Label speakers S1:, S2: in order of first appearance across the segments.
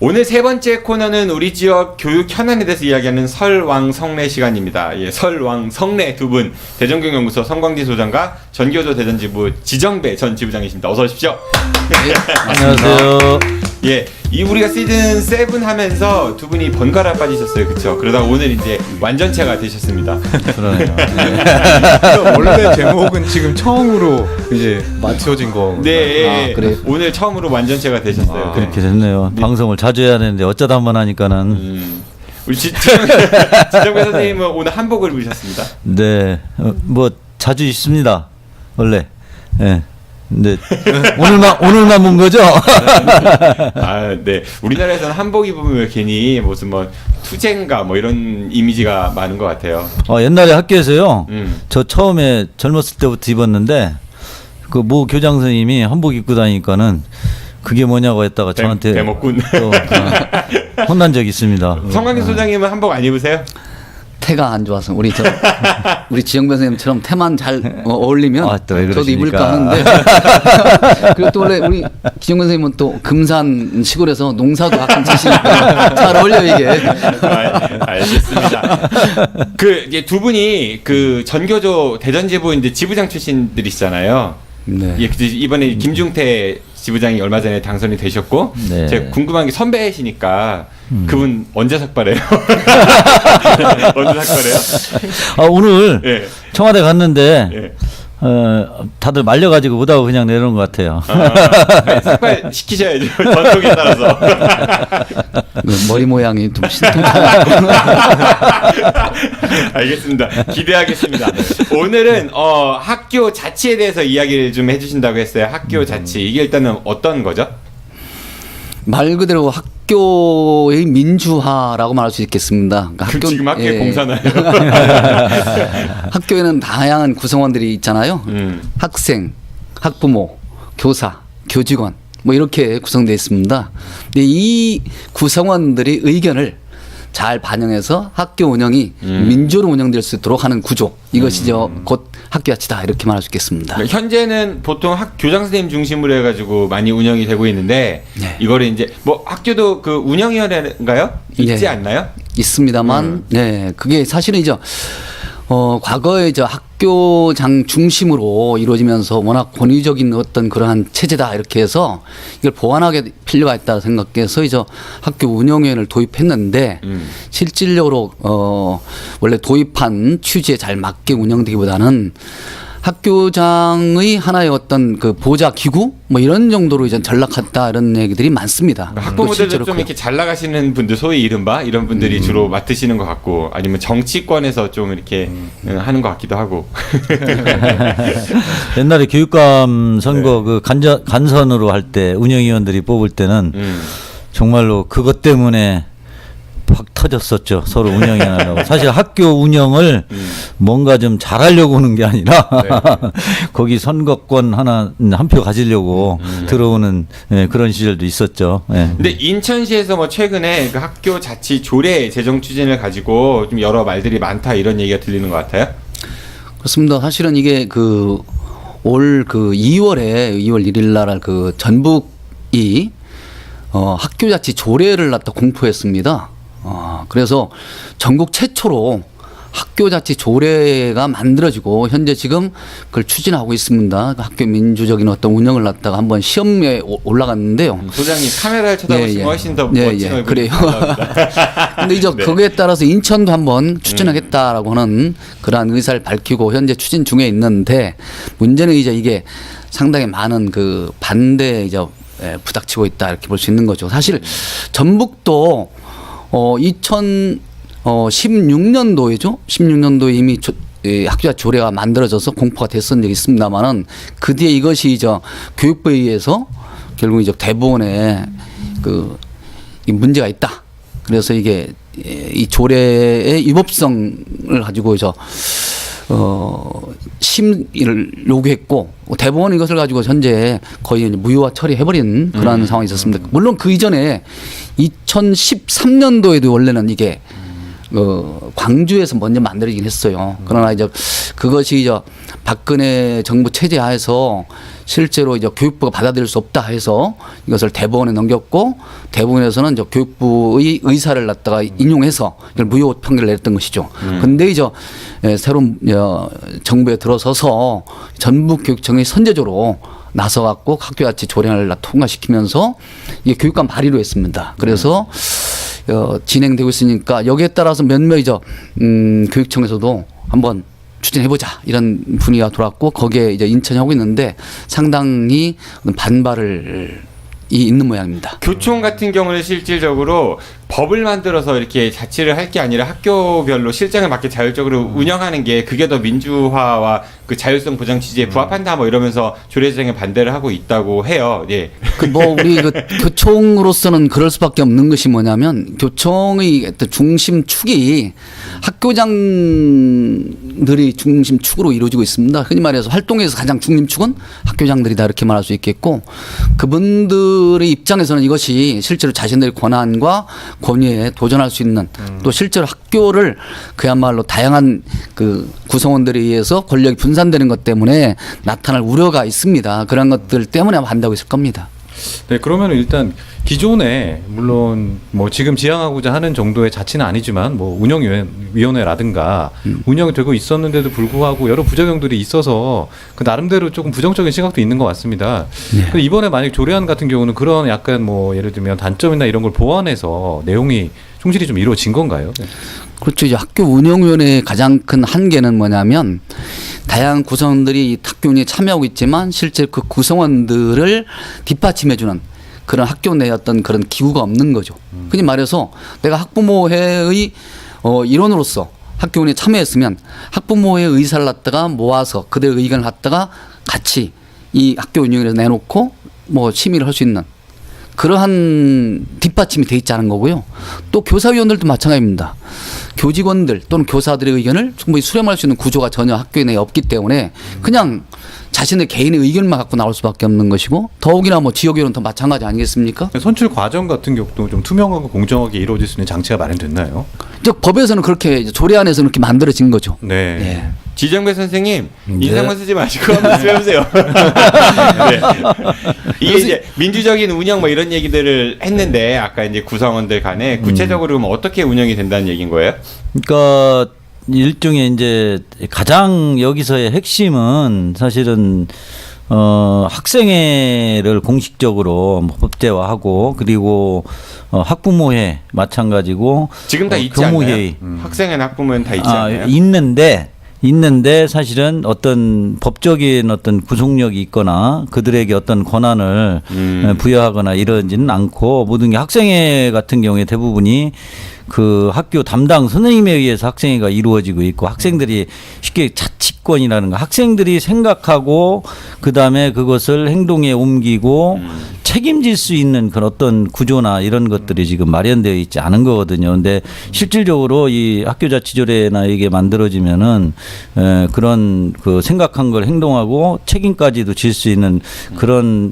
S1: 오늘 세 번째 코너는 우리 지역 교육 현안에 대해서 이야기하는 설왕성래 시간입니다. 예, 설왕성래 두 분, 대전교육연구소 성광진 소장과 전교조 대전지부 지정배 전 지부장이십니다. 어서 오십시오.
S2: 네, 안녕하세요.
S1: 예, 이 우리가 시즌 7 하면서 두 분이 번갈아 빠지셨어요, 그렇죠? 그러다 오늘 이제 완전체가 되셨습니다.
S2: 그러네요.
S3: 원래 제목은 지금 처음으로 이제 맞춰진 거.
S1: 네,
S2: 그래요?
S1: 오늘 처음으로 완전체가 되셨어요.
S2: 그렇게 됐네요.
S1: 네.
S2: 방송을 자주 해야 되는데 어쩌다 한번 하니까는
S1: 우리 지정배 선생님은 오늘 한복을 입으셨습니다.
S2: 네, 뭐 자주 있습니다. 원래. 예. 근데 오늘만 본 거죠?
S1: 아, 네. 우리나라에서는 한복 입으면 괜히 무슨 뭐 투쟁가 뭐 이런 이미지가 많은 것 같아요.
S2: 옛날에 학교에서요.
S1: 음.
S2: 저 처음에 젊었을 때부터 입었는데 그 모 교장 선생님이 한복 입고 다니니까는 그게 뭐냐고 했다가 저한테
S1: 대목군.
S2: 또 혼난 적이 있습니다.
S1: 성광진 소장님은 한복 안 입으세요?
S4: 태가 안 좋아서 우리 지영배 선생님처럼 태만 잘 어울리면
S2: 또 왜
S4: 저도 입을까
S2: 그러십니까?
S4: 하는데 그리고 또 원래 우리 지영배 선생님은 또 금산 시골에서 농사도 가끔 지시니까 잘 어울려 이게.
S1: 알겠습니다. 그 이제 두 분이 그 전교조 대전지부 이제 지부장 출신들이시잖아요.
S4: 네.
S1: 예, 이번에 김중태 지부장이 얼마 전에 당선이 되셨고,
S2: 네.
S1: 제가 궁금한 게 선배시니까 그분 언제 삭발해요? 언제 삭발해요?
S2: 오늘
S1: 예.
S2: 청와대 갔는데
S1: 예.
S2: 다들 말려가지고 못하고 그냥 내려온 것 같아요.
S1: 아니, 삭발 시키셔야죠. 전통에 따라서.
S4: 머리 모양이 좀 신통하고.
S1: 알겠습니다. 기대하겠습니다. 오늘은 학교 자치에 대해서 이야기를 좀 해주신다고 했어요. 학교 자치. 이게 일단은 어떤 거죠?
S4: 말 그대로 학교의 민주화라고 말할 수 있겠습니다. 그러니까
S1: 지금 학교에 공사나요?
S4: 학교에는 다양한 구성원들이 있잖아요. 학생, 학부모, 교사, 교직원 뭐 이렇게 구성되어 있습니다. 근데 이 구성원들의 의견을 잘 반영해서 학교 운영이 민주로 운영될 수 있도록 하는 구조, 이것이 곧 학교 자치다 이렇게 말할 수 있겠습니다.
S1: 현재는 보통 교장 선생님 중심으로 해가지고 많이 운영이 되고 있는데
S4: 네.
S1: 이거를 이제 뭐 학교도 그 운영위원회인가요? 있지
S4: 네.
S1: 않나요?
S4: 있습니다만, 네, 그게 사실은 이제 과거에 학교장 중심으로 이루어지면서 워낙 권위적인 어떤 그러한 체제다 이렇게 해서 이걸 보완하게 필요가 있다 생각해서 이제 학교 운영위원회를 도입했는데 실질적으로 원래 도입한 취지에 잘 맞게 운영되기보다는 학교장의 하나의 어떤 그 보좌 기구 뭐 이런 정도로 이제 전락했다 이런 얘기들이 많습니다.
S1: 학부모들도 좀 이렇게 잘 나가시는 분들, 소위 이른바 이런 분들이 주로 맡으시는 것 같고, 아니면 정치권에서 좀 이렇게 하는 것 같기도 하고.
S2: 옛날에 교육감 선거 그 간선으로 할 때 운영위원들이 뽑을 때는 정말로 그것 때문에 팍 터졌었죠. 서로 운영이 하려고. 사실 학교 운영을 뭔가 좀 잘하려고 하는 게 아니라 거기 선거권 한 표 가지려고 들어오는 그런 시절도 있었죠. 예.
S1: 근데 인천시에서 뭐 최근에 그 학교 자치 조례 제정 추진을 가지고 좀 여러 말들이 많다 이런 얘기가 들리는 것 같아요.
S4: 그렇습니다. 사실은 이게 올 2월 1일 날 그 전북이 학교 자치 조례를 갖다 공포했습니다. 그래서 전국 최초로 학교 자치 조례가 만들어지고 현재 지금 그걸 추진하고 있습니다. 학교 민주적인 어떤 운영을 갖다가 한번 시험에 올라갔는데요.
S1: 소장님 카메라를 쳐다보시면 훨씬 더 멋진 얼굴이
S4: 그래요.
S1: 나옵니다.
S4: 근데 이제
S1: 네.
S4: 거기에 따라서 인천도 한번 추진하겠다라고 하는 그러한 의사를 밝히고 현재 추진 중에 있는데 문제는 이제 이게 상당히 많은 그 반대에 이제 부닥치고 있다 이렇게 볼 수 있는 거죠. 사실 전북도 2016년도에죠. 16년도에 이미 학교자 조례가 만들어져서 공포가 됐었던 적이 있습니다만은 그 뒤에 이것이 이제 교육부에 의해서 결국 이제 대법원에 이 문제가 있다. 그래서 이게 이 조례의 위법성을 가지고 이제 심의를 요구했고 대법원 이것을 가지고 현재 거의 무효화 처리해버린 그러한 상황이 있었습니다. 물론 그 이전에 2013년도에도 원래는 이게 광주에서 먼저 만들어지긴 했어요. 그러나 이제 그것이 이제 박근혜 정부 체제 하에서 실제로 이제 교육부가 받아들일 수 없다 해서 이것을 대법원에 넘겼고 대법원에서는 이제 교육부의 의사를 갖다가 인용해서 이걸 무효 판결을 내렸던 것이죠. 근데 이제 새로운 정부에 들어서서 전북교육청이 선제적으로 나서갖고 학교자치 조례를 통과시키면서 이게 교육감 발의로 했습니다. 그래서 진행되고 있으니까 여기에 따라서 몇몇이죠 교육청에서도 한번 추진해보자 이런 분위기가 돌았고 거기에 이제 인천이 하고 있는데 상당히 반발을 있는 모양입니다.
S1: 교총 같은 경우는 실질적으로 법을 만들어서 이렇게 자치를 할 게 아니라 학교별로 실정에 맞게 자율적으로 운영하는 게 그게 더 민주화와 그 자율성 보장 취지에 부합한다 뭐 이러면서 조례 제정에 반대를 하고 있다고 해요. 예.
S4: 우리 교총으로서는 그럴 수밖에 없는 것이 뭐냐면 교총의 중심축이 학교장들이 중심축으로 이루어지고 있습니다. 흔히 말해서 활동에서 가장 중심축은 학교장들이다 이렇게 말할 수 있겠고 그분들의 입장에서는 이것이 실제로 자신들의 권한과 권위에 도전할 수 있는 또 실제로 학교를 그야말로 다양한 그 구성원들에 의해서 권력이 분산되는 것 때문에 나타날 우려가 있습니다. 그런 것들 때문에 반대하고 있을 겁니다.
S3: 네, 그러면 일단 기존에 물론 뭐 지금 지향하고자 하는 정도의 자치는 아니지만 뭐 운영위원회라든가 운영이 되고 있었는데도 불구하고 여러 부작용들이 있어서 그 나름대로 조금 부정적인 시각도 있는 것 같습니다. 근데 이번에 만약 조례안 같은 경우는 그런 약간 뭐 예를 들면 단점이나 이런 걸 보완해서 내용이 충실히 좀 이루어진 건가요? 네.
S4: 그렇죠. 이제 학교 운영위원회의 가장 큰 한계는 뭐냐면 다양한 구성원들이 학교 운영에 참여하고 있지만 실제 그 구성원들을 뒷받침해주는 그런 학교 내 어떤 그런 기구가 없는 거죠. 흔히 말해서 내가 학부모회의 일원으로서 학교 운영에 참여했으면 학부모의 의사를 갖다가 모아서 그들의 의견을 갖다가 같이 이 학교 운영에 내놓고 뭐 심의를 할 수 있는 그러한 뒷받침이 돼 있지 않은 거고요. 또 교사위원들도 마찬가지입니다. 교직원들 또는 교사들의 의견을 충분히 수렴할 수 있는 구조가 전혀 학교 내에 없기 때문에 그냥 자신의 개인의 의견만 갖고 나올 수밖에 없는 것이고 더욱이나 뭐 지역위원은 마찬가지 아니겠습니까?
S3: 선출 과정 같은 경우도 좀 투명하고 공정하게 이루어질 수 있는 장치가 마련됐나요?
S4: 법에서는 그렇게 조례안에서는 그렇게 만들어진 거죠.
S3: 네.
S4: 네.
S1: 지정배 선생님 인상만 쓰지 마시고 한번 말씀해보세요. 네. 이게 이제 민주적인 운영 뭐 이런 얘기들을 했는데 아까 이제 구성원들 간에 구체적으로 그럼 어떻게 운영이 된다는 얘기인 거예요?
S2: 그러니까 일종의 이제 가장 여기서의 핵심은 사실은 학생회를 공식적으로 뭐 법제화하고 그리고 학부모회 마찬가지고
S1: 지금 다 있지
S2: 교무회의
S1: 않나요? 학생회나 학부모는 다 있지 않나요?
S2: 있는데 사실은 어떤 법적인 어떤 구속력이 있거나 그들에게 어떤 권한을 부여하거나 이러지는 않고 모든 게 학생회 같은 경우에 대부분이 그 학교 담당 선생님에 의해서 학생회가 이루어지고 있고 학생들이 쉽게 자치권이라는 거 학생들이 생각하고 그다음에 그것을 행동에 옮기고 책임질 수 있는 그런 어떤 구조나 이런 것들이 지금 마련되어 있지 않은 거거든요. 근데 실질적으로 이 학교자치조례나 이게 만들어지면은 그런 그 생각한 걸 행동하고 책임까지도 질 수 있는 그런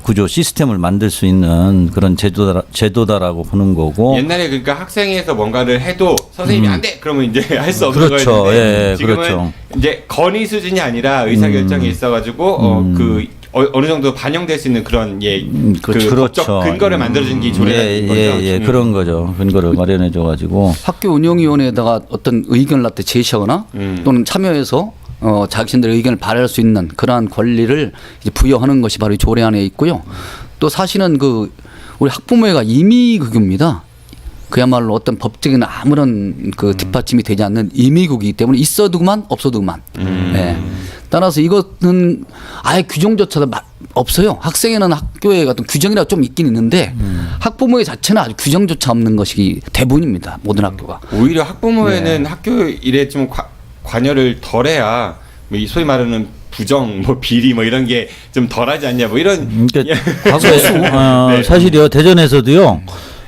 S2: 구조 시스템을 만들 수 있는 그런 제도다라고 보는 거고.
S1: 옛날에 그러니까 학생회에서 뭔가를 해도 선생님이 안 돼 그러면 이제 할 수 없는
S2: 그렇죠.
S1: 거였는데
S2: 예,
S1: 지금은
S2: 그렇죠.
S1: 이제 건의 수준이 아니라 의사결정이 있어가지고 어느 정도 반영될 수 있는 그런
S2: 그렇죠.
S1: 법적 근거를 만들어준 게 조례라는 거죠.
S2: 그런 거죠. 근거를 마련해줘가지고
S4: 학교 운영위원회에다가 어떤 의견을 갖다 제시하거나 또는 참여해서 자신들의 의견을 발휘할 수 있는 그러한 권리를 이제 부여하는 것이 바로 이 조례안에 있고요. 또 사실은 우리 학부모회가 임의극유입니다. 그야말로 어떤 법적인 아무런 그 뒷받침이 되지 않는 임의극이기 때문에 있어도 그만 없어도 그만. 네. 따라서 이것은 아예 규정조차도 없어요. 학생회는 학교에 어떤 규정이라고 좀 있긴 있는데 학부모회 자체는 아주 규정조차 없는 것이 대부분입니다. 모든 학교가.
S1: 오히려 학부모회는 학교 일에 좀 관여를 덜해야 뭐 이 소위 말하는 부정, 뭐 비리 뭐 이런 게 좀 덜하지 않냐 뭐 이런.
S2: 그러니까 과거에 사실요 대전에서도요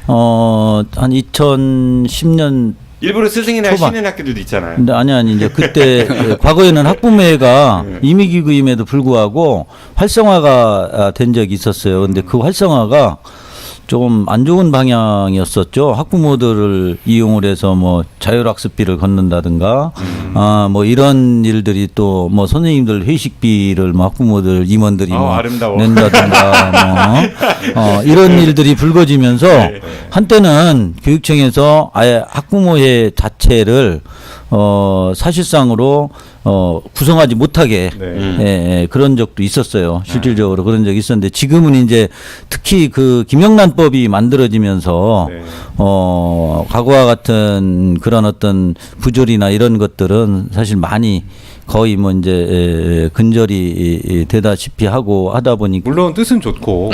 S2: 한 2010년
S1: 일부러 스승이나
S2: 초반.
S1: 쉬는 학교들도 있잖아요.
S2: 근데 아니 이제 그때 과거에는 학부모회가 임의기구임에도 불구하고 활성화가 된 적이 있었어요. 근데 그 활성화가 조금 안 좋은 방향이었었죠. 학부모들을 이용을 해서 뭐 자율학습비를 걷는다든가, 뭐 이런 일들이 또 뭐 선생님들 회식비를 뭐 학부모들 임원들이 뭐
S1: 아름다워.
S2: 낸다든가, 뭐 이런 일들이 불거지면서 한때는 교육청에서 아예 학부모회 자체를 사실상으로 구성하지 못하게 그런 적도 있었어요. 실질적으로 그런 적이 있었는데 지금은 이제 특히 그 김영란법이 만들어지면서 과거와 같은 그런 어떤 부조리나 이런 것들은 사실 많이 거의 뭐 이제 근절이 되다시피 하고 하다 보니까
S3: 물론 뜻은 좋고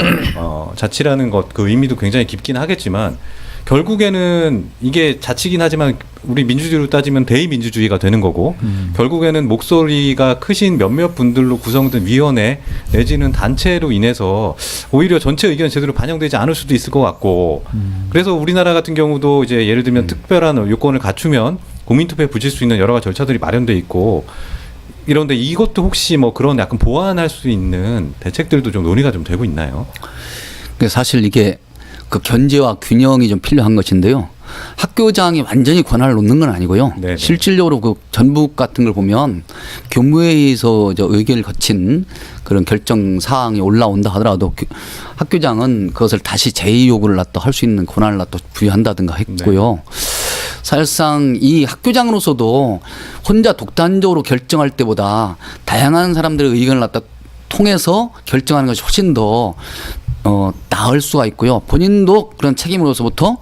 S3: 자치라는 것 그 의미도 굉장히 깊긴 하겠지만 결국에는 이게 자치긴 하지만 우리 민주주의로 따지면 대의민주주의가 되는 거고 결국에는 목소리가 크신 몇몇 분들로 구성된 위원회 내지는 단체로 인해서 오히려 전체 의견이 제대로 반영되지 않을 수도 있을 것 같고 그래서 우리나라 같은 경우도 이제 예를 들면 특별한 요건을 갖추면 국민투표에 붙일 수 있는 여러 가지 절차들이 마련돼 있고 이런데 이것도 혹시 뭐 그런 약간 보완할 수 있는 대책들도 좀 논의가 좀 되고 있나요?
S4: 사실 이게 그 견제와 균형이 좀 필요한 것인데요. 학교장이 완전히 권한을 놓는 건 아니고요.
S3: 네네.
S4: 실질적으로 그 전북 같은 걸 보면 교무회의에서 의결을 거친 그런 결정 사항이 올라온다 하더라도 학교장은 그것을 다시 재의 요구를 할 수 있는 권한을 또 부여한다든가 했고요. 네. 사실상 이 학교장으로서도 혼자 독단적으로 결정할 때보다 다양한 사람들의 의견을 통해서 결정하는 것이 훨씬 더 나을 수가 있고요. 본인도 그런 책임으로서부터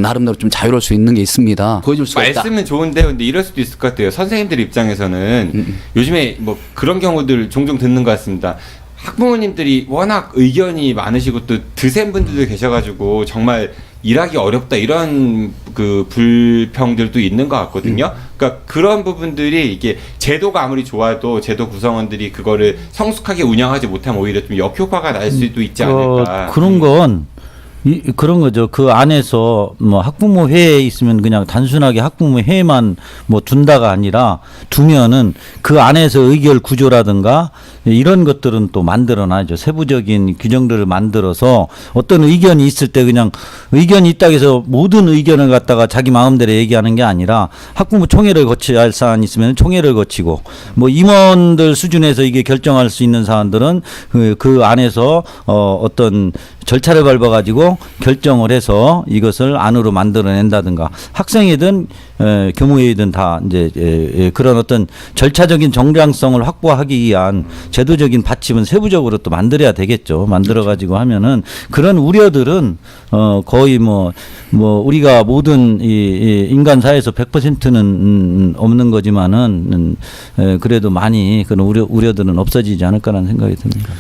S4: 나름대로 좀 자유로울 수 있는 게 있습니다. 보여줄 수가 있다.
S1: 말씀은 좋은데요. 근데 이럴 수도 있을 것 같아요. 선생님들 입장에서는 요즘에 뭐 그런 경우들 종종 듣는 것 같습니다. 학부모님들이 워낙 의견이 많으시고 또 드센 분들도 계셔가지고 정말 일하기 어렵다 이런 그 불평들도 있는 것 같거든요. 그러니까 그런 부분들이 이게 제도가 아무리 좋아도 제도 구성원들이 그거를 성숙하게 운영하지 못하면 오히려 좀 역효과가 날 수도 있지 않을까.
S2: 그런 건 그런 거죠. 그 안에서 뭐 학부모 회에 있으면 그냥 단순하게 학부모 회만 뭐 둔다가 아니라 두면은 그 안에서 의결 구조라든가 이런 것들은 또 만들어놔야죠. 세부적인 규정들을 만들어서 어떤 의견이 있을 때 그냥 의견이 있다고 해서 모든 의견을 갖다가 자기 마음대로 얘기하는 게 아니라 학부모 총회를 거쳐야 할 사안이 있으면 총회를 거치고 뭐 임원들 수준에서 이게 결정할 수 있는 사안들은 그 안에서 어떤 절차를 밟아가지고 결정을 해서 이것을 안으로 만들어낸다든가 학생이든 교무회이든 다 이제 그런 어떤 절차적인 정량성을 확보하기 위한 제도적인 받침은 세부적으로 또 만들어야 되겠죠. 만들어가지고 하면은 그런 우려들은 거의 뭐 우리가 모든 이 인간 사회에서 100%는 없는 거지만은 그래도 많이 그런 우려들은 없어지지 않을까라는 생각이 듭니다.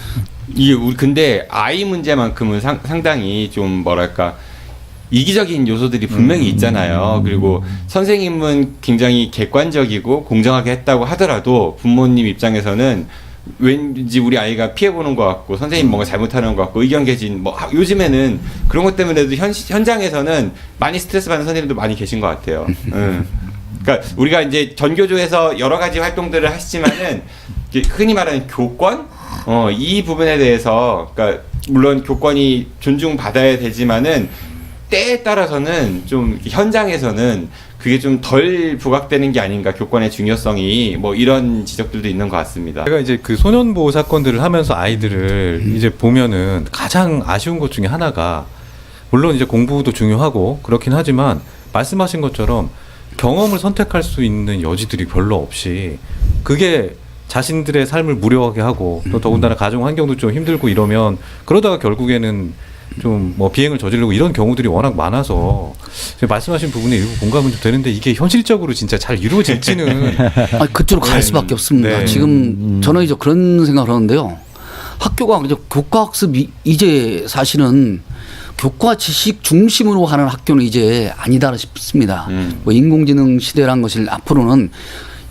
S1: 근데 아이 문제만큼은 상당히 좀 뭐랄까 이기적인 요소들이 분명히 있잖아요. 그리고 선생님은 굉장히 객관적이고 공정하게 했다고 하더라도 부모님 입장에서는 왠지 우리 아이가 피해보는 것 같고 선생님 뭔가 잘못하는 것 같고 의견 개진 뭐 요즘에는 그런 것 때문에도 현장에서는 많이 스트레스 받는 선생님도 많이 계신 것 같아요. 그러니까 우리가 이제 전교조에서 여러 가지 활동들을 하시지만은 흔히 말하는 교권 이 부분에 대해서 그러니까 물론 교권이 존중받아야 되지만은 때에 따라서는 좀 현장에서는 그게 좀 덜 부각되는 게 아닌가 교권의 중요성이 뭐 이런 지적들도 있는 것 같습니다.
S3: 제가 이제 그 소년보호 사건들을 하면서 아이들을 이제 보면은 가장 아쉬운 것 중에 하나가 물론 이제 공부도 중요하고 그렇긴 하지만 말씀하신 것처럼 경험을 선택할 수 있는 여지들이 별로 없이 그게 자신들의 삶을 무료하게 하고 또 더군다나 가정 환경도 좀 힘들고 이러면 그러다가 결국에는 좀 뭐 비행을 저지르고 이런 경우들이 워낙 많아서 말씀하신 부분에 일부 공감은 좀 되는데 이게 현실적으로 진짜 잘 이루어질지는
S4: 그쪽으로 갈 수밖에 없습니다.
S3: 네.
S4: 지금 저는 이제 그런 생각을 하는데요. 학교가 이제 교과학습이 이제 사실은 교과 지식 중심으로 하는 학교는 이제 아니다 싶습니다. 뭐 인공지능 시대라는 것을 앞으로는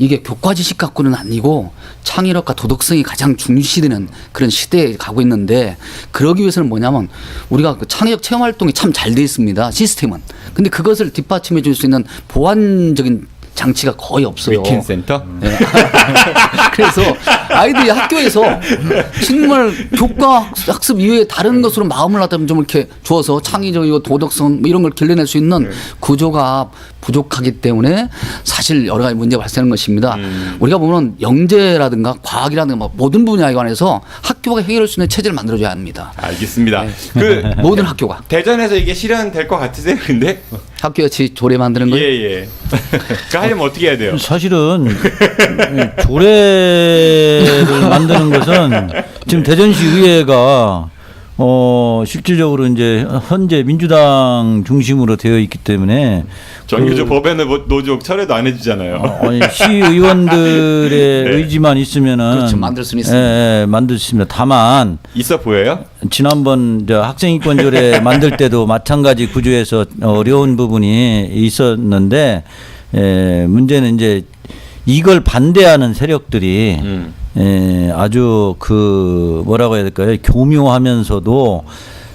S4: 이게 교과 지식 갖고는 아니고 창의력과 도덕성이 가장 중시되는 그런 시대에 가고 있는데 그러기 위해서는 뭐냐면 우리가 그 창의력 체험 활동이 참 잘 돼 있습니다. 시스템은. 근데 그것을 뒷받침해 줄 수 있는 보완적인 장치가 거의 없어요.
S1: 위켄 센터.
S4: 네. 그래서 아이들이 학교에서 정말 교과 학습 이외에 다른 것으로 마음을 갖다 좀 이렇게 주어서 창의적이고 도덕성 뭐 이런 걸 길러낼 수 있는 구조가 부족하기 때문에 사실 여러 가지 문제가 발생하는 것입니다. 우리가 보면 영재라든가 과학이라든가 뭐 모든 분야에 관해서 학교가 해결할 수 있는 체제를 만들어줘야 합니다.
S1: 알겠습니다. 그
S4: 모든 학교가.
S1: 대전에서 이게 실현될 것 같으세요? 근데
S4: 학교같이 조례 만드는 거예요.
S1: 예예. 그 하려면 어떻게 해야 돼요?
S2: 사실은 조례를 만드는 것은 지금 대전시 의회가 실질적으로 이제 현재 민주당 중심으로 되어 있기 때문에
S1: 정규조 법에는 뭐 노조 철회도 안 해주잖아요.
S2: 아니, 시의원들의 의지만 있으면은
S4: 그렇죠. 만들 수는 있습니다.
S2: 예, 만들 수 있습니다. 다만
S1: 있어 보여요?
S2: 지난번 학생인권조례 만들 때도 마찬가지 구조에서 어려운 부분이 있었는데 문제는 이제 이걸 반대하는 세력들이 아주 그 뭐라고 해야 될까요? 교묘하면서도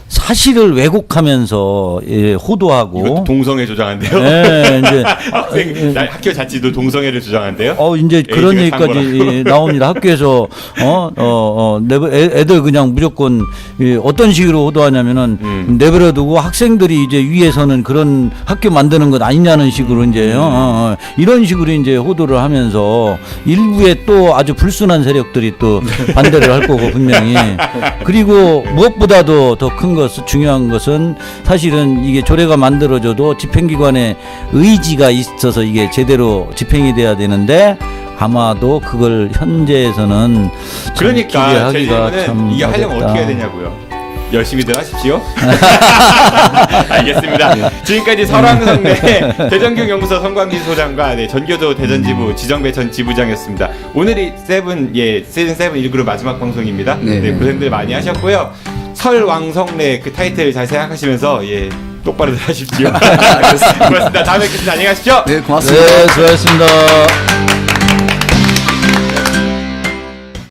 S2: 사실을 왜곡하면서 호도하고
S1: 이것도 동성애 조장한대요.
S2: 네, 이제
S1: 학교 자치도 동성애를 조장한대요.
S2: 이제 그런
S1: 에이즈가
S2: 얘기까지 나옵니다. 학교에서 애들 그냥 무조건 어떤 식으로 호도하냐면은 내버려두고 학생들이 이제 위에서는 그런 학교 만드는 것 아니냐는 식으로 이제 이런 식으로 이제 호도를 하면서 일부에 또 아주 불순한 세력들이 또 반대를 할 거고 분명히. 그리고 무엇보다도 더 큰 중요한 것은 사실은 이게 조례가 만들어져도 집행기관의 의지가 있어서 이게 제대로 집행이 돼야 되는데 아마도 그걸 현재에서는
S1: 그러니까 제
S2: 기대하기가
S1: 질문은
S2: 참
S1: 이게 하려면
S2: 어렵다.
S1: 어떻게 해야 되냐고요. 열심히들 하십시오. 알겠습니다. 지금까지 설왕성내 대전경연구소 성광진 소장과 전교조 대전지부 지정배 전 지부장이었습니다. 오늘이 시즌 7 1그룹 마지막 방송입니다.
S4: 네.
S1: 고생들 많이 하셨고요. 설왕성내 그 타이틀 잘 생각하시면서 똑바로들 하십시오. 고맙습니다. 다음에 뵙겠습니다. 안녕히 가십시오.
S4: 네, 고맙습니다.
S2: 네, 수고하셨습니다.